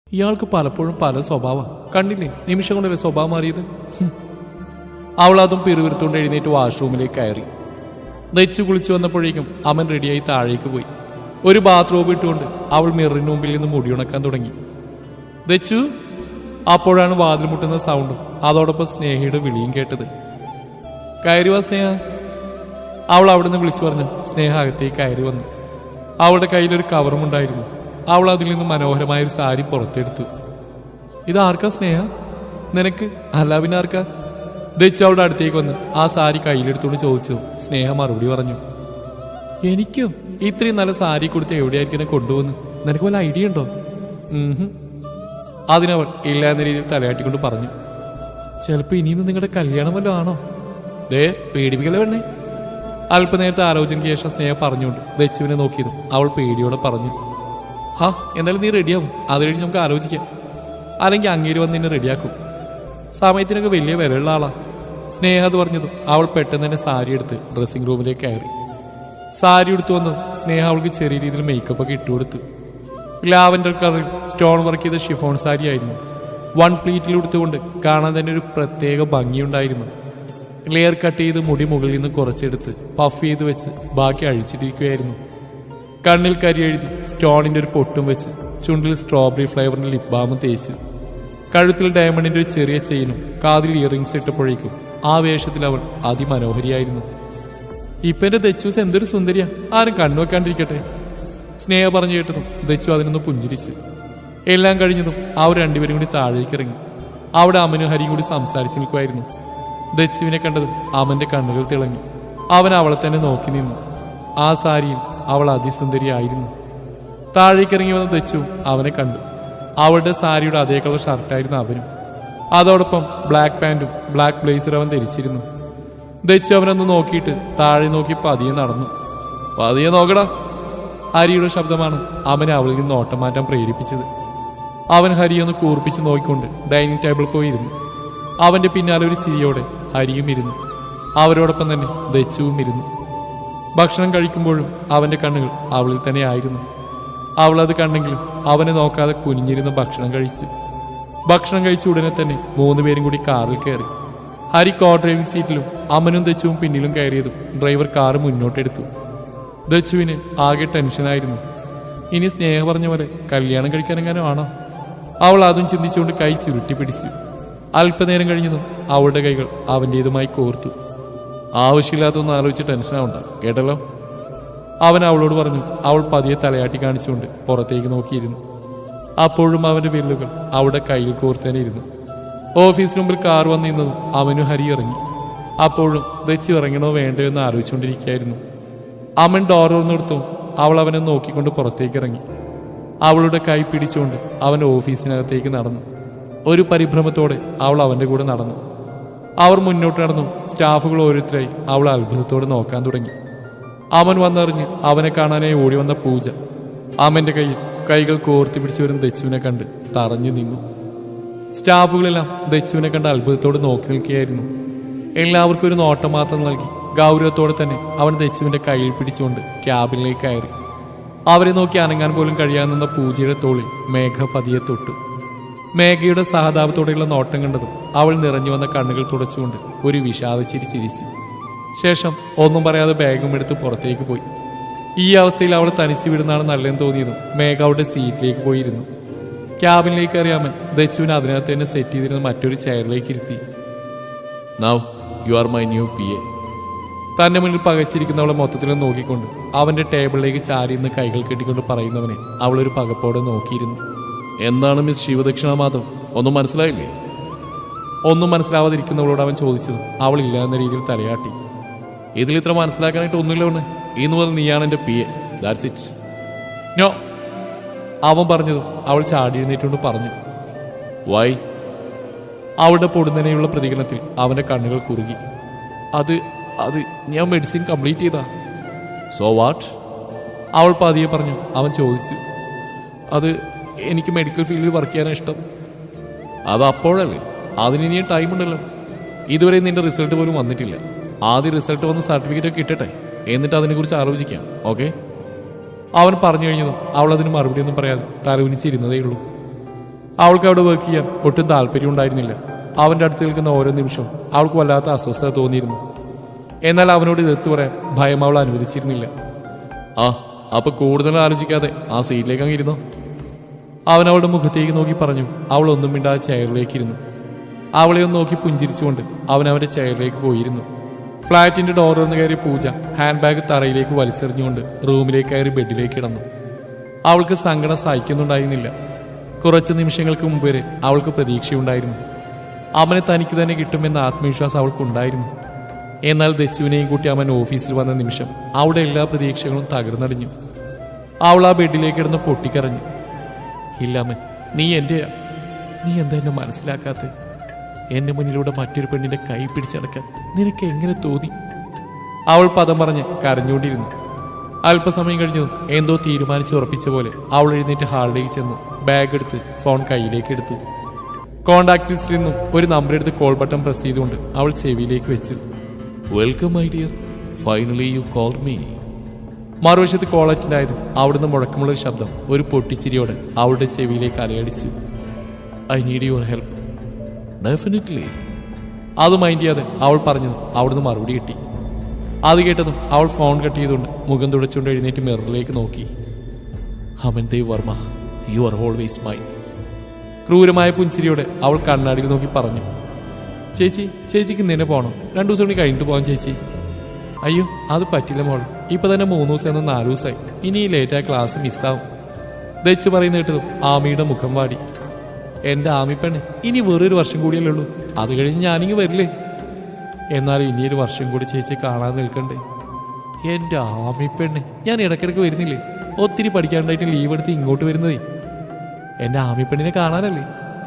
ഇയാൾക്ക് പലപ്പോഴും പല സ്വഭാവം കണ്ടില്ലേ, നിമിഷം കൊണ്ടല്ലേ സ്വഭാവം മാറിയത്. അവൾ അതും പിറുവിറുത്തുകൊണ്ട് എഴുന്നേറ്റ് വാഷ്റൂമിലേക്ക് കയറി. ദച്ചു കുളിച്ചു വന്നപ്പോഴേക്കും അവൻ റെഡിയായി താഴേക്ക് പോയി. ഒരു ബാത്റൂം ഇട്ടുകൊണ്ട് അവൾ മിററിന് മുമ്പിൽ നിന്ന് മുടിയുണക്കാൻ തുടങ്ങി. ദച്ചു. അപ്പോഴാണ് വാതിൽ മുട്ടുന്ന സൗണ്ടും അതോടൊപ്പം സ്നേഹയുടെ വിളിയും കേട്ടത്. കയറി വാ സ്നേഹ. അവൾ അവിടെ നിന്ന് വിളിച്ചു പറഞ്ഞു. സ്നേഹ അകത്തേക്ക് കയറി വന്നു. അവളുടെ കയ്യിലൊരു കവറും ഉണ്ടായിരുന്നു. അവൾ അതിൽ നിന്ന് മനോഹരമായൊരു സാരി പുറത്തെടുത്തു. ഇതാർക്കാ സ്നേഹ? നിനക്ക്? അല്ല പിന്നെ ആർക്കാ? ദച്ചു അവളുടെ അടുത്തേക്ക് വന്ന് ആ സാരി കയ്യിലെടുത്തോണ്ട് ചോദിച്ചു. സ്നേഹ മറുപടി പറഞ്ഞു. എനിക്കോ? ഇത്രയും നല്ല സാരി കൊടുത്ത് എവിടെയായിരിക്കും എന്നെ കൊണ്ടുപോകുന്നു? നിനക്ക് വല്ല ഐഡിയ ഉണ്ടോ? അതിനവൾ ഇല്ല എന്ന രീതിയിൽ തലയാട്ടിക്കൊണ്ട് പറഞ്ഞു. ചിലപ്പോൾ ഇനിയും നിങ്ങളുടെ കല്യാണം വല്ലതും ആണോ? ദേ പേടിപ്പിക്കലേ വേണേ. അല്പനേരത്തെ ആലോചനയ്ക്ക് ശേഷം സ്നേഹ പറഞ്ഞുകൊണ്ട് ദച്ചുവിനെ നോക്കിയതും അവൾ പേടിയോടെ പറഞ്ഞു. ഹാ, എന്തായാലും നീ റെഡിയാവും. അത് കഴിഞ്ഞ് നമുക്ക് ആലോചിക്കാം. അല്ലെങ്കിൽ അങ്ങേര് വന്ന് നിന്നെ റെഡിയാക്കും. സമയത്തിനൊക്കെ വലിയ വിലയുള്ള ആളാ. സ്നേഹ അത് പറഞ്ഞതും അവൾ പെട്ടെന്ന് തന്നെ സാരി എടുത്ത് ഡ്രസ്സിംഗ് റൂമിലേക്ക് കയറി. സാരി എടുത്തു വന്നതും സ്നേഹ അവൾക്ക് ചെറിയ രീതിയിൽ മേക്കപ്പ് ഒക്കെ ഇട്ടുകൊടുത്തു. ലാവൻഡർ കളറിൽ സ്റ്റോൺ വർക്ക് ചെയ്ത ഷിഫോൺ സാരി ആയിരുന്നു. വൺ പ്ലീറ്റിൽ എടുത്തുകൊണ്ട് കാണാൻ തന്നെ ഒരു പ്രത്യേക ഭംഗിയുണ്ടായിരുന്നു. ലെയർ കട്ട് ചെയ്ത് മുടി മുകളിൽ നിന്ന് കുറച്ചെടുത്ത് പഫ് ചെയ്ത് വെച്ച് ബാക്കി അഴിച്ചിട്ടിരിക്കുകയായിരുന്നു. കണ്ണിൽ കരി എഴുതി സ്റ്റോണിൻ്റെ ഒരു പൊട്ടും വെച്ച് ചുണ്ടിൽ സ്ട്രോബെറി ഫ്ലേവറിൻ്റെ ലിപ് ബാമും തേച്ചു. കഴുത്തിൽ ഡയമണ്ടിൻ്റെ ഒരു ചെറിയ ചെയിനും കാതിൽ ഇയറിങ്സ് ഇട്ടപ്പോഴേക്കും ആ വേഷത്തിൽ അവൾ അതിമനോഹരിയായിരുന്നു. ഇപ്പം എൻ്റെ ദച്ചൂസ് എന്തൊരു സുന്ദരിയാ, ആരും കണ്ണുവെക്കാണ്ടിരിക്കട്ടെ. സ്നേഹ പറഞ്ഞു കേട്ടതും ദച്ചു അതിനൊന്ന് പുഞ്ചിരിച്ചു. എല്ലാം കഴിഞ്ഞതും അവർ രണ്ടുപേരും കൂടി താഴേക്ക് ഇറങ്ങി. അവിടെ അമനും ഹരിയും കൂടി സംസാരിച്ചു നിൽക്കുമായിരുന്നു. ദച്ചുവിനെ കണ്ടതും അവൻ്റെ കണ്ണുകൾ തിളങ്ങി. അവൻ അവളെ തന്നെ നോക്കി നിന്നു. ആ സാരിയിൽ അവൾ അതിസുന്ദരിയായിരുന്നു. താഴേക്കിറങ്ങി വന്ന ദച്ചു അവനെ കണ്ടു. അവളുടെ സാരിയുടെ അതേ കളർ ഷർട്ടായിരുന്നു അവനും. അതോടൊപ്പം ബ്ലാക്ക് പാൻറ്റും ബ്ലാക്ക് ബ്ലേസർ അവൻ ധരിച്ചിരുന്നു. ദച്ചു അവനൊന്ന് നോക്കിയിട്ട് താഴെ നോക്കി പതിയെ നടന്നു. പതിയെ നോക്കടാ. ഹരിയുടെ ശബ്ദമാണ് അവനെ അവളിൽ നിന്ന് ഓട്ടം മാറ്റാൻ പ്രേരിപ്പിച്ചത്. അവൻ ഹരിയൊന്ന് കൂർപ്പിച്ച് നോക്കിക്കൊണ്ട് ഡൈനിങ് ടേബിളിൽ പോയിരുന്നു. അവൻ്റെ പിന്നാലെ ഒരു ചിരിയോടെ ഹരിയും ഇരുന്നു. അവരോടൊപ്പം തന്നെ ദച്ചുവും ഇരുന്നു. ഭക്ഷണം കഴിക്കുമ്പോഴും അവൻ്റെ കണ്ണുകൾ അവളിൽ തന്നെ ആയിരുന്നു. അവളത് കണ്ടെങ്കിലും അവനെ നോക്കാതെ കുനിഞ്ഞിരുന്ന് ഭക്ഷണം കഴിച്ചു. ഭക്ഷണം കഴിച്ച ഉടനെ തന്നെ 3 പേരും കൂടി കാറിൽ കയറി. ഹരി കോ ഡ്രൈവിംഗ് സീറ്റിലും അമനും ദച്ചുവും പിന്നിലും കയറിയതും ഡ്രൈവർ കാറ് മുന്നോട്ടെടുത്തു. ദച്ചുവിന് ആകെ ടെൻഷനായിരുന്നു. ഇനി സ്നേഹ പറഞ്ഞ പോലെ കല്യാണം കഴിക്കാനെങ്ങാനും ആണോ? അവൾ അതും ചിന്തിച്ചുകൊണ്ട് കൈ ചുരുട്ടി പിടിച്ചു. അല്പനേരം കഴിഞ്ഞതും അവളുടെ കൈകൾ അവൻ്റേതുമായി കോർത്തു. ആവശ്യമില്ലാത്തൊന്നും ആലോചിച്ച് ടെൻഷനാവണ്ട കേട്ടല്ലോ, അവൻ അവളോട് പറഞ്ഞു. അവൾ പതിയെ തലയാട്ടി കാണിച്ചുകൊണ്ട് പുറത്തേക്ക് നോക്കിയിരുന്നു. അപ്പോഴും അവൻ്റെ വിരലുകൾ അവളുടെ കയ്യിൽ കോർത്തേനിരുന്നു. ഓഫീസിന് മുമ്പിൽ കാർ വന്നിരുന്നതും അവനും ഹരി ഇറങ്ങി. അപ്പോഴും ദച്ചു ഇറങ്ങണോ വേണ്ടയോ എന്ന് ആലോചിച്ചുകൊണ്ടിരിക്കുകയായിരുന്നു. അമൻ ഡോർ തുറന്നെടുത്തും അവൾ അവനെ നോക്കിക്കൊണ്ട് പുറത്തേക്ക് ഇറങ്ങി. അവളുടെ കൈ പിടിച്ചുകൊണ്ട് അവൻ ഓഫീസിനകത്തേക്ക് നടന്നു. ഒരു പരിഭ്രമത്തോടെ അവൾ അവൻ്റെ കൂടെ നടന്നു. അവർ മുന്നോട്ട് നടന്നു. സ്റ്റാഫുകൾ ഓരോരുത്തരായി അവൾ അത്ഭുതത്തോടെ നോക്കാൻ തുടങ്ങി. അമൻ വന്നറിഞ്ഞ് അവനെ കാണാനായി ഓടി വന്ന പൂജ അമൻ്റെ കയ്യിൽ കൈകൾ കോർത്തി പിടിച്ചു വരുന്ന ദച്ചുവിനെ കണ്ട് തറഞ്ഞു നിന്നു. സ്റ്റാഫുകളെല്ലാം ദച്ചുവിനെ കണ്ട് അത്ഭുതത്തോടെ നോക്കി നിൽക്കുകയായിരുന്നു. എല്ലാവർക്കും ഒരു നോട്ടം മാത്രം നൽകി ഗൗരവത്തോടെ തന്നെ അവൻ ദച്ചുവിൻ്റെ കയ്യിൽ പിടിച്ചുകൊണ്ട് ക്യാബിനിലേക്ക് കയറി. അവരെ നോക്കി അനങ്ങാൻ പോലും കഴിയാതെ നിന്ന പൂജയുടെ തോളിൽ മേഘ പതിയെ തൊട്ടു. മേഘയുടെ സഹതാപത്തോടെയുള്ള നോട്ടം കണ്ടതും അവൾ നിറഞ്ഞു വന്ന കണ്ണുകൾ തുടച്ചുകൊണ്ട് ഒരു വിഷാദച്ചിരി ചിരിച്ചു. ശേഷം ഒന്നും പറയാതെ ബാഗും എടുത്ത് പുറത്തേക്ക് പോയി. ഈ അവസ്ഥയിൽ അവൾ തനിച്ച് വിടുന്നതാണ് നല്ലതെന്ന് തോന്നിയതും മേഘ അവളുടെ സീറ്റിലേക്ക് പോയിരുന്നു. ക്യാബിനിലേക്ക് അറിയാമൻ ദച്ചുവിന് അതിനകത്ത് തന്നെ സെറ്റ് ചെയ്തിരുന്ന മറ്റൊരു ചെയറിലേക്ക് ഇരുത്തി. Now you are my new PA. തൻ്റെ മുന്നിൽ പകച്ചിരിക്കുന്നവളെ മൊത്തത്തിൽ നോക്കിക്കൊണ്ട് അവൻ്റെ ടേബിളിലേക്ക് ചാരിന്ന് കൈകൾ കെട്ടിക്കൊണ്ട് പറയുന്നവനെ അവളൊരു പകപ്പോടെ നോക്കിയിരുന്നു. എന്താണ് മിസ് ശിവദക്ഷിണ മാധവ്, ഒന്നും മനസ്സിലായില്ലേ? ഒന്നും മനസ്സിലാവാതിരിക്കുന്നവളോട് അവൻ ചോദിച്ചതും അവളില്ല എന്ന രീതിയിൽ തലയാട്ടി. ഇതിൽ ഇത്ര മനസ്സിലാക്കാനായിട്ട് ഒന്നുമില്ല ഒന്ന്. ഇന്ന് മുതൽ നീയാണ് എൻ്റെ PA. That's it. നോ, അവൻ പറഞ്ഞതും അവൾ ചാടി എഴുന്നേറ്റുകൊണ്ട് പറഞ്ഞു. വൈ? അവളുടെ പൊടുന്നനെയുള്ള പ്രതികരണത്തിൽ അവൻ്റെ കണ്ണുകൾ കുറുകി. അത് ഞാൻ മെഡിസിൻ കംപ്ലീറ്റ് ചെയ്താ. So what? അവൾ പതിയെ പറഞ്ഞു. അവൻ ചോദിച്ചു. അത് എനിക്ക് മെഡിക്കൽ ഫീൽഡിൽ വർക്ക് ചെയ്യാനാണ് ഇഷ്ടം. അത് അപ്പോഴല്ലേ, അതിനിനിയും ടൈം ഉണ്ടല്ലോ. ഇതുവരെ നിന്റെ റിസൾട്ട് പോലും വന്നിട്ടില്ല. ആദ്യം റിസൾട്ട് വന്ന് സർട്ടിഫിക്കറ്റ് ഒക്കെ കിട്ടട്ടെ, എന്നിട്ട് അതിനെക്കുറിച്ച് ആലോചിക്കാം. ഓക്കെ? അവൻ പറഞ്ഞു കഴിഞ്ഞതും അവൾ അതിന് മറുപടി ഒന്നും പറയാതെ തലകുനിച്ചിരുന്നതേ ഉള്ളൂ. അവൾക്ക് അവിടെ വർക്ക് ചെയ്യാൻ ഒട്ടും താല്പര്യം ഉണ്ടായിരുന്നില്ല. അവൻ്റെ അടുത്ത് നിൽക്കുന്ന ഓരോ നിമിഷവും അവൾക്ക് വല്ലാത്ത അസ്വസ്ഥത തോന്നിയിരുന്നു. എന്നാൽ അവനോട് എതിർത്ത് പറയാൻ ഭയം അവൾ അനുവദിച്ചിരുന്നില്ല. അപ്പൊ കൂടുതൽ ആലോചിക്കാതെ ആ സീറ്റിലേക്ക് അങ്ങിരുന്നോ? അവൻ അവളുടെ മുഖത്തേക്ക് നോക്കി പറഞ്ഞു. അവൾ ഒന്നും മിണ്ടാതെ ചെയറിലേക്കിരുന്നു. അവളെ ഒന്ന് നോക്കി പുഞ്ചിരിച്ചുകൊണ്ട് അവൻ അവൻ്റെ ചെയറിലേക്ക് പോയിരുന്നു. ഫ്ലാറ്റിന്റെ ഡോർ തുറന്ന് കയറിയ പൂജ ഹാൻഡ് ബാഗ് തറയിലേക്ക് വലിച്ചെറിഞ്ഞുകൊണ്ട് റൂമിലേക്ക് കയറി ബെഡിലേക്ക് കിടന്നു. അവൾക്ക് സങ്കടം സഹിക്കുന്നുണ്ടായിരുന്നില്ല. കുറച്ച് നിമിഷങ്ങൾക്ക് മുമ്പ് വരെ അവൾക്ക് പ്രതീക്ഷയുണ്ടായിരുന്നു. അവനെ തനിക്ക് തന്നെ കിട്ടുമെന്ന ആത്മവിശ്വാസം അവൾക്കുണ്ടായിരുന്നു. എന്നാൽ ദച്ചുവിനെയും കൂട്ടി അവൻ ഓഫീസിൽ വന്ന നിമിഷം അവളുടെ എല്ലാ പ്രതീക്ഷകളും തകർന്നടിഞ്ഞു. അവൾ ആ ബെഡിലേക്ക് കിടന്ന് പൊട്ടിക്കരഞ്ഞു. ഇല്ലാമൻ, നീ എന്റെയാ. നീ എന്താ എന്നെ മനസ്സിലാക്കാത്ത? എന്റെ മുന്നിലൂടെ മറ്റൊരു പെണ്ണിന്റെ കൈ പിടിച്ചടക്കാൻ നിനക്ക് എങ്ങനെ തോന്നി? അവൾ പദം പറഞ്ഞ് കരഞ്ഞുകൊണ്ടിരുന്നു. അല്പസമയം കഴിഞ്ഞതും എന്തോ തീരുമാനിച്ചുറപ്പിച്ച പോലെ അവൾ എഴുന്നേറ്റ് ഹാളിലേക്ക് ചെന്ന് ബാഗ് എടുത്ത് ഫോൺ കയ്യിലേക്ക് എടുത്തു. കോണ്ടാക്ട് ലിസ്റ്റിൽ നിന്നും ഒരു നമ്പർ എടുത്ത് കോൾ ബട്ടൺ പ്രസ് ചെയ്തുകൊണ്ട് അവൾ ചെവിയിലേക്ക് വെച്ചു. Welcome my dear, finally you called me. മറുവശത്ത് കോൾ അറ്റൻഡ് ആയതും അവിടുന്ന് മുഴക്കമുള്ളൊരു ശബ്ദം ഒരു പൊട്ടിച്ചിരിയോടെ അവളുടെ ചെവിയിലേക്ക് അലയടിച്ചു. I need your help. Definitely. അത് മൈൻഡ് ചെയ്യാതെ അവൾ പറഞ്ഞതും അവിടുന്ന് മറുപടി കിട്ടി. അത് കേട്ടതും അവൾ ഫോൺ കട്ട് ചെയ്തുകൊണ്ട് മുഖം തുടച്ചുകൊണ്ട് എഴുന്നേറ്റ് മിററിലേക്ക് നോക്കി. Amandev Varma, you are always mine. ക്രൂരമായ പുഞ്ചിരിയോടെ അവൾ കണ്ണാടിയിൽ നോക്കി പറഞ്ഞു. ചേച്ചിക്ക് നിന്നെ പോകണം. 2 ദിവസം കൂടി കഴിഞ്ഞിട്ട് പോകാം ചേച്ചി. അയ്യോ, അത് പറ്റില്ല മോൾ. ഇപ്പൊ തന്നെ 3 ദിവസം എന്ന 4 ദിവസമായി. ഇനി ഈ ലേറ്റായ ക്ലാസ് മിസ്സാവും. ദച്ച് പറയുന്ന കേട്ടതും ആമിയുടെ മുഖം വാടി. എന്റെ ആമിപ്പെണ്ണ്, ഇനി വേറൊരു വർഷം കൂടിയല്ലേ ഉള്ളൂ. അത് കഴിഞ്ഞ് ഞാനിങ്ങ് വരില്ലേ? എന്നാലും ഇനിയൊരു വർഷം കൂടി ചേച്ചിയെ കാണാൻ നിൽക്കണ്ടേ? എന്റെ ആമിപ്പെണ്ണ്, ഞാൻ ഇടയ്ക്കിടയ്ക്ക് വരുന്നില്ലേ? ഒത്തിരി പഠിക്കാണ്ടായിട്ട് ലീവ് എടുത്ത് ഇങ്ങോട്ട് വരുന്നതേ എന്റെ ആമിപ്പെണ്ണിനെ കാണാനല്ലേ.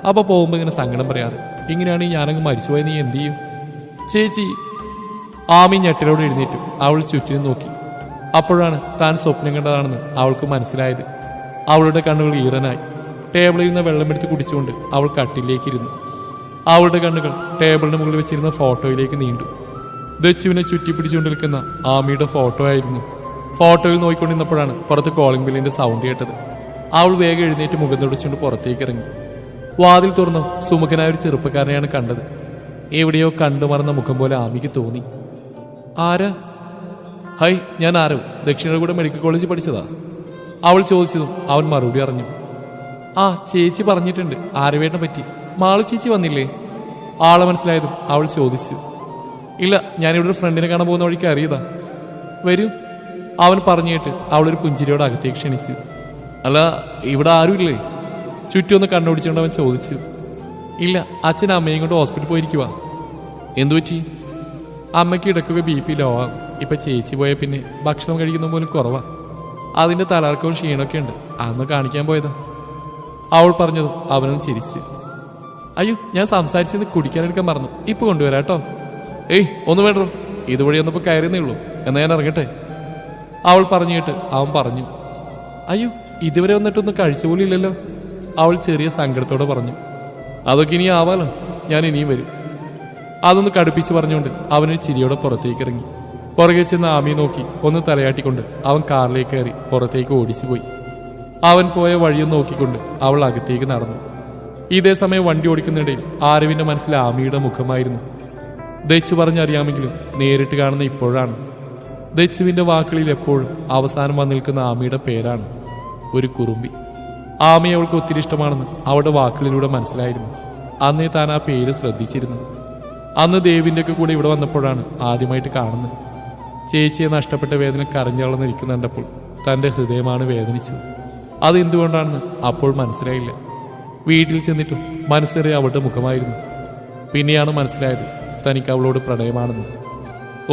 അപ്പൊ പോകുമ്പോ ഇങ്ങനെ സങ്കടം പറയാറ്. ഇങ്ങനെയാണെങ്കിൽ ഞാനങ്ങ് മരിച്ചുപോയ നീ എന്ത് ചെയ്യും? ചേച്ചി. ആമി ഞെട്ടലോട് എഴുന്നേറ്റു. അവൾ ചുറ്റിനും നോക്കി. അപ്പോഴാണ് താൻ സ്വപ്നം കണ്ടതാണെന്ന് അവൾക്ക് മനസ്സിലായത്. അവളുടെ കണ്ണുകൾ ഈറനായി. ടേബിളിൽ നിന്ന് വെള്ളമെടുത്ത് കുടിച്ചുകൊണ്ട് അവൾ കട്ടിലേക്കിരുന്നു. അവളുടെ കണ്ണുകൾ ടേബിളിന് മുകളിൽ വെച്ചിരുന്ന ഫോട്ടോയിലേക്ക് നീണ്ടു. ദച്ചുവിനെ ചുറ്റിപ്പിടിച്ചുകൊണ്ട് നിൽക്കുന്ന ആമിയുടെ ഫോട്ടോ ആയിരുന്നു. ഫോട്ടോയിൽ നോക്കിക്കൊണ്ടിരുന്നപ്പോഴാണ് പുറത്ത് കോളിംഗ് ബില്ലിന്റെ സൗണ്ട് കേട്ടത്. അവൾ വേഗം എഴുന്നേറ്റ് മുഖം തുടച്ചുകൊണ്ട് പുറത്തേക്ക് ഇറങ്ങി. വാതിൽ തുറന്നു സുമുഖനായ ഒരു ചെറുപ്പക്കാരനെയാണ് കണ്ടത്. എവിടെയോ കണ്ടുമറന്ന മുഖം പോലെ ആമിക്ക് തോന്നി. ആരാ? ഹൈ, ഞാൻ ആരവ്, ദക്ഷിണകൂട മെഡിക്കൽ കോളേജിൽ പഠിച്ചതാ. അവൾ ചോദിച്ചതും അവൻ മറുപടി അറിഞ്ഞു. ചേച്ചി പറഞ്ഞിട്ടുണ്ട് ആരവേട്ടനെ പറ്റി. മാളു ചേച്ചി വന്നില്ലേ? ആളെ മനസ്സിലായതും അവൾ ചോദിച്ചു. ഇല്ല, ഞാനിവിടെ ഒരു ഫ്രണ്ടിനെ കാണാൻ പോകുന്ന വഴിക്ക് അറിയതാ. വരൂ, അവൻ പറഞ്ഞിട്ട് അവളൊരു പുഞ്ചിരിയോട് അകത്തേക്ക് ക്ഷണിച്ചു. അല്ല, ഇവിടെ ആരുമില്ലേ? ചുറ്റുമൊന്ന് കണ്ണോടിച്ചുകൊണ്ട് അവൻ ചോദിച്ചു. ഇല്ല, അച്ഛൻ അമ്മയും കൊണ്ട് ഹോസ്പിറ്റലിൽ പോയിരിക്കുവാ. എന്തു പറ്റി? അമ്മയ്ക്ക് ഇടയ്ക്കൊക്കെ BP ലോ ആകും. ഇപ്പൊ ചേച്ചി പോയ പിന്നെ ഭക്ഷണം കഴിക്കുന്ന പോലും കുറവാ. അതിന്റെ തലർക്കവും ക്ഷീണമൊക്കെ ഉണ്ട്. അന്ന് കാണിക്കാൻ പോയതാ. അവൾ പറഞ്ഞതും അവനൊന്ന് ചിരിച്ച്. അയ്യോ, ഞാൻ സംസാരിച്ചത് കുടിക്കാനെടുക്കാൻ മറന്നു. ഇപ്പൊ കൊണ്ടുവരാട്ടോ. ഒന്നും വേണ്ടോ, ഇതുവഴി ഒന്നിപ്പോ കയറുന്നേ ഉള്ളൂ. എന്നാ ഞാൻ ഇറങ്ങട്ടെ? അവൾ പറഞ്ഞിട്ട് അവൻ പറഞ്ഞു. അയ്യോ, ഇതുവരെ വന്നിട്ടൊന്നും കഴിച്ച പോലും ഇല്ലല്ലോ. അവൾ ചെറിയ സങ്കടത്തോടെ പറഞ്ഞു. അതൊക്കെ ഇനി ആവാലോ, ഞാൻ ഇനിയും വരും. അതൊന്ന് കടുപ്പിച്ച് പറഞ്ഞുകൊണ്ട് അവനൊരു ചിരിയോടെ പുറത്തേക്ക് ഇറങ്ങി. പുറകെ ചെന്ന് ആമിയെ നോക്കി ഒന്ന് തലയാട്ടിക്കൊണ്ട് അവൻ കാറിലേക്ക് കയറി പുറത്തേക്ക് ഓടിച്ചു പോയി. അവൻ പോയ വഴിയൊന്ന് നോക്കിക്കൊണ്ട് അവൾ അകത്തേക്ക് നടന്നു. ഇതേ സമയം വണ്ടി ഓടിക്കുന്നിടയിൽ ആരവിന്റെ മനസ്സിൽ ആമിയുടെ മുഖമായിരുന്നു. ദച്ചു പറഞ്ഞറിയാമെങ്കിലും നേരിട്ട് കാണുന്ന ഇപ്പോഴാണ്. ദച്ചുവിന്റെ വാക്കുകളിൽ എപ്പോഴും അവസാനം വന്നു നിൽക്കുന്ന ആമിയുടെ പേരാണ്, ഒരു കുറുമ്പി. ആമയെ അവൾക്ക് ഒത്തിരി ഇഷ്ടമാണെന്ന് അവളുടെ വാക്കുകളിലൂടെ മനസ്സിലായിരുന്നു. അന്നേ താൻ ആ പേര് ശ്രദ്ധിച്ചിരുന്നു. അന്ന് ദേവിന്റെ ഒക്കെ കൂടെ ഇവിടെ വന്നപ്പോഴാണ് ആദ്യമായിട്ട് കാണുന്നത്. ചേച്ചിയെ നഷ്ടപ്പെട്ട വേദന കരഞ്ഞളന്നിരിക്കുന്ന കണ്ടപ്പോൾ തൻ്റെ ഹൃദയമാണ് വേദനിച്ചത്. അതെന്തുകൊണ്ടാണെന്ന് അപ്പോൾ മനസ്സിലായില്ല. വീട്ടിൽ ചെന്നിട്ടും മനസ്സേറെ അവളുടെ മുഖമായിരുന്നു. പിന്നെയാണ് മനസ്സിലായത് തനിക്ക് അവളോട് പ്രണയമാണെന്ന്.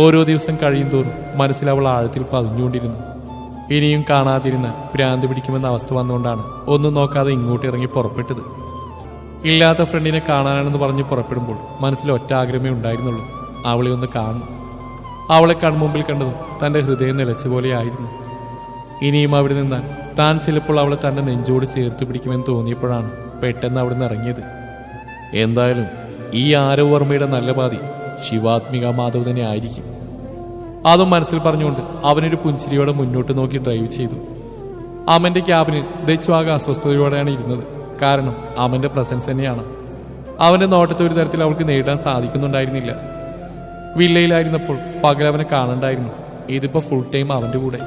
ഓരോ ദിവസം കഴിയും തോറും മനസ്സിൽ അവൾ ആഴത്തിൽ പതിഞ്ഞുകൊണ്ടിരുന്നു. ഇനിയും കാണാതിരുന്ന ഭ്രാന്ത് പിടിക്കുമെന്ന അവസ്ഥ വന്നുകൊണ്ടാണ് ഒന്നും നോക്കാതെ ഇങ്ങോട്ട് ഇറങ്ങി പുറപ്പെട്ടത്. ഇല്ലാത്ത ഫ്രണ്ടിനെ കാണാനാണെന്ന് പറഞ്ഞ് പുറപ്പെടുമ്പോൾ മനസ്സിൽ ഒറ്റ ആഗ്രഹമേ ഉണ്ടായിരുന്നുള്ളൂ, അവളെ ഒന്ന് കാണണം. അവളെ കൺമുമ്പിൽ കണ്ടതും തൻ്റെ ഹൃദയം നിലച്ചുപോലെയായിരുന്നു. ഇനിയും അവിടെ നിന്നാൽ താൻ ചിലപ്പോൾ അവളെ തൻ്റെ നെഞ്ചോട് ചേർത്ത് പിടിക്കുമെന്ന് തോന്നിയപ്പോഴാണ് പെട്ടെന്ന് അവിടെ നിന്ന് ഇറങ്ങിയത്. എന്തായാലും ഈ ആരവ് വർമ്മയുടെ നല്ല പാതി ശിവാത്മിക മാധവ് തന്നെ ആയിരിക്കും. അതും മനസ്സിൽ പറഞ്ഞുകൊണ്ട് അവനൊരു പുഞ്ചിരിയോടെ മുന്നോട്ട് നോക്കി ഡ്രൈവ് ചെയ്തു. അമന്റെ ക്യാബിനിൽ ദച്ചു ആകെ അസ്വസ്ഥതയോടെയാണ് ഇരുന്നത്. കാരണം അവന്റെ പ്രസൻസ് തന്നെയാണ്. അവന്റെ നോട്ടത്തെ ഒരു തരത്തിൽ അവൾക്ക് നേരിടാൻ സാധിക്കുന്നുണ്ടായിരുന്നില്ല. വില്ലയിലായിരുന്നപ്പോൾ പകൽ അവനെ കാണണ്ടായിരുന്നു. ഇതിപ്പോ ഫുൾ ടൈം അവന്റെ കൂടെ.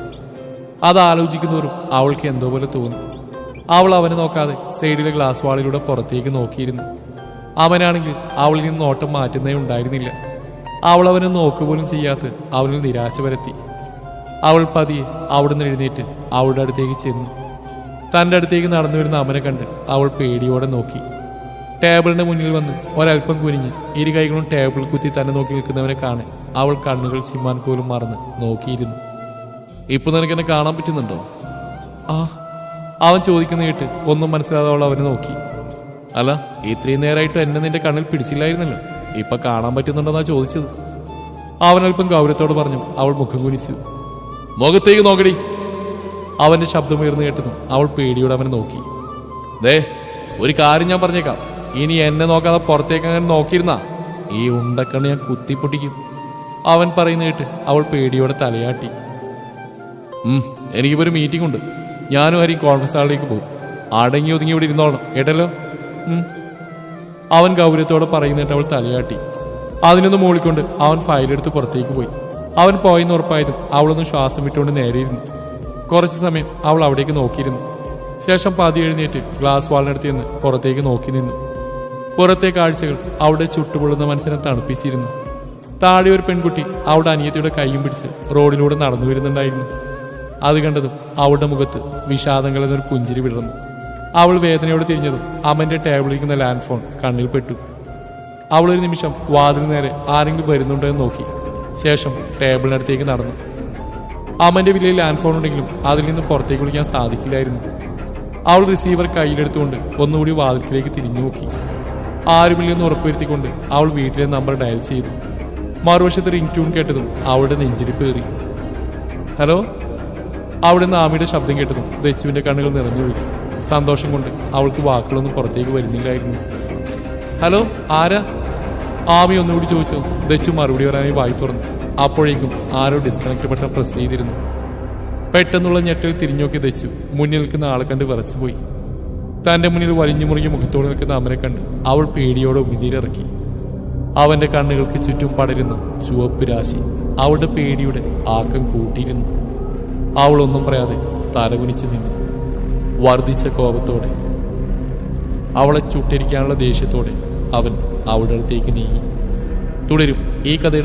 അത് ആലോചിക്കുന്നവരും അവൾക്ക് എന്തോ പോലെ തോന്നി. അവൾ അവനെ നോക്കാതെ സൈഡിലെ ഗ്ലാസ് വാളിലൂടെ പുറത്തേക്ക് നോക്കിയിരുന്നു. അവനാണെങ്കിൽ അവളിൽ നിന്ന് നോട്ടം മാറ്റുന്നേ ഉണ്ടായിരുന്നില്ല. അവൾ അവനെ നോക്കുപോലും ചെയ്യാത്ത അവനിൽ നിരാശ വരുത്തി. അവൾ പതിയെ അവിടുന്ന് എഴുന്നേറ്റ് അവളുടെ അടുത്തേക്ക് ചെന്നു. തൻ്റെ അടുത്തേക്ക് നടന്നു വരുന്ന അവനെ കണ്ട് അവൾ പേടിയോടെ നോക്കി. ടേബിളിന്റെ മുന്നിൽ വന്ന് ഒരൽപ്പം കുനിഞ്ഞ് ഇരു കൈകളും ടേബിൾ കുത്തി തന്നെ നോക്കി നിൽക്കുന്നവനെ കാണെ അവൾ കണ്ണുകൾ ചിമ്മാൻ പോലും മറന്ന് നോക്കിയിരുന്നു. ഇപ്പൊ നിനക്ക് എന്നെ കാണാൻ പറ്റുന്നുണ്ടോ? ആ, അവൻ ചോദിക്കുന്ന കേട്ട് ഒന്നും മനസ്സിലാതെ അവൾ അവനെ നോക്കി. അല്ല, ഇത്രയും നേരമായിട്ട് എന്നെ നിന്റെ കണ്ണിൽ പിടിച്ചില്ലായിരുന്നല്ലോ, ഇപ്പൊ കാണാൻ പറ്റുന്നുണ്ടെന്നാ ചോദിച്ചത്. അവൻ അല്പം ഗൗരവത്തോട് പറഞ്ഞു. അവൾ മുഖം കുനിച്ചു. മുഖത്തേക്ക് നോക്കടി. അവന്റെ ശബ്ദമുയർന്നു കേട്ടതും അവൾ പേടിയോടെ അവനെ നോക്കി. ദേ, ഒരു കാര്യം ഞാൻ പറഞ്ഞേക്കാം, ഇനി എന്നെ നോക്കാതെ പുറത്തേക്ക് അങ്ങനെ നോക്കിയിരുന്നാ ഈ ഉണ്ടക്കണ്ണ് ഞാൻ കുത്തിപ്പൊട്ടിക്കും. അവൻ പറയുന്ന കേട്ട് അവൾ പേടിയോടെ തലയാട്ടി. എനിക്കിപ്പോ ഒരു മീറ്റിംഗ് ഉണ്ട്, ഞാനും ആരും കോൺഫറൻസ് ഹാളിലേക്ക് പോകും. അടങ്ങി ഒതുങ്ങി ഇവിടെ ഇരുന്നോളണം കേട്ടല്ലോ. അവൻ ഗൗരവത്തോടെ പറയുന്നിട്ട് അവൾ തലയാട്ടി. അതിനൊന്ന് മൂളിക്കൊണ്ട് അവൻ ഫയലെടുത്ത് പുറത്തേക്ക് പോയി. അവൻ പോയെന്ന് ഉറപ്പായതും അവളൊന്ന് ശ്വാസം വിട്ടുകൊണ്ട് നേരെയിരുന്നു. കുറച്ചു സമയം അവൾ അവിടേക്ക് നോക്കിയിരുന്നു. ശേഷം പതി എഴുന്നേറ്റ് ഗ്ലാസ് വാളിനടുത്ത് നിന്ന് പുറത്തേക്ക് നോക്കി നിന്നു. പുറത്തെ കാഴ്ചകൾ അവിടെ ചുട്ടുപൊള്ളുന്ന മനസ്സിനെ തണുപ്പിച്ചിരുന്നു. താഴെ ഒരു പെൺകുട്ടി അവളുടെ അനിയത്തിയുടെ കൈയും പിടിച്ച് റോഡിലൂടെ നടന്നു വരുന്നുണ്ടായിരുന്നു. അത് കണ്ടതും അവളുടെ മുഖത്ത് വിഷാദം കലർന്നൊരു പുഞ്ചിരി വിടർന്നു. അവൾ വേദനയോടെ തിരിഞ്ഞതും അമ്മന്റെ ടേബിളിരിക്കുന്ന ലാൻഡ് ഫോൺ കണ്ണിൽ പെട്ടു. അവളൊരു നിമിഷം വാതിൽ നേരെ ആരെങ്കിലും വരുന്നുണ്ടോ എന്ന് നോക്കി. ശേഷം ടേബിളിനടുത്തേക്ക് നടന്നു. അമ്മന്റെ വില്ലയിൽ ലാൻഡ് ഫോൺ ഉണ്ടെങ്കിലും അതിൽ നിന്ന് പുറത്തേക്ക് വിളിക്കാൻ സാധിക്കില്ലായിരുന്നു. അവൾ റിസീവർ കയ്യിലെടുത്തുകൊണ്ട് ഒന്നുകൂടി വാതിൽക്കിലേക്ക് തിരിഞ്ഞു നോക്കി. ആരുമില്ലെന്ന് ഉറപ്പുവരുത്തിക്കൊണ്ട് അവൾ വീട്ടിലെ നമ്പർ ഡയൽ ചെയ്തു. മറുവശത്ത് റിംഗ് ട്യൂൺ കേട്ടതും അവളുടെ നെഞ്ചിരിപ്പ് കയറി. ഹലോ. അവിടെ നിന്ന് ആമിയുടെ ശബ്ദം കേട്ടതും ദച്ചുവിന്റെ കണ്ണുകൾ നിറഞ്ഞൊഴുകി. സന്തോഷം കൊണ്ട് അവൾക്ക് വാക്കുകളൊന്നും പുറത്തേക്ക് വരുന്നില്ലായിരുന്നു. ഹലോ, ആരാ? ആമി ഒന്നുകൂടി ചോദിച്ചു. ദച്ചു മറുപടി വരാനായി വായി തുറന്നു. അപ്പോഴേക്കും ആരോ ഡിസ്കണക്ട് ബട്ടൺ പ്രസ് ചെയ്തിരുന്നു. പെട്ടെന്നുള്ള ഞെട്ടൽ തിരിഞ്ഞോക്കി ദച്ചു മുന്നിൽ നിൽക്കുന്ന ആളെ കണ്ട് വിറച്ചുപോയി. തന്റെ മുന്നിൽ വലിഞ്ഞു മുറുകിയ മുഖത്തോടെ നിൽക്കുന്ന അമ്മനെ കണ്ട് അവൾ പേടിയോടെ ഉമിനീരിറക്കി. അവന്റെ കണ്ണുകൾക്ക് ചുറ്റും പടരുന്ന ചുവപ്പ് രാശി അവളുടെ പേടിയുടെ ആക്കം കൂട്ടിയിരുന്നു. അവളൊന്നും പറയാതെ തലകുനിച്ച് നിന്നു. വർദ്ധിച്ച കോപത്തോടെ, അവളെ ചുട്ടിരിക്കാനുള്ള ദേഷ്യത്തോടെ അവൻ അവളുടെ അടുത്തേക്ക് നീങ്ങി. തുടരും ഈ കഥയുടെ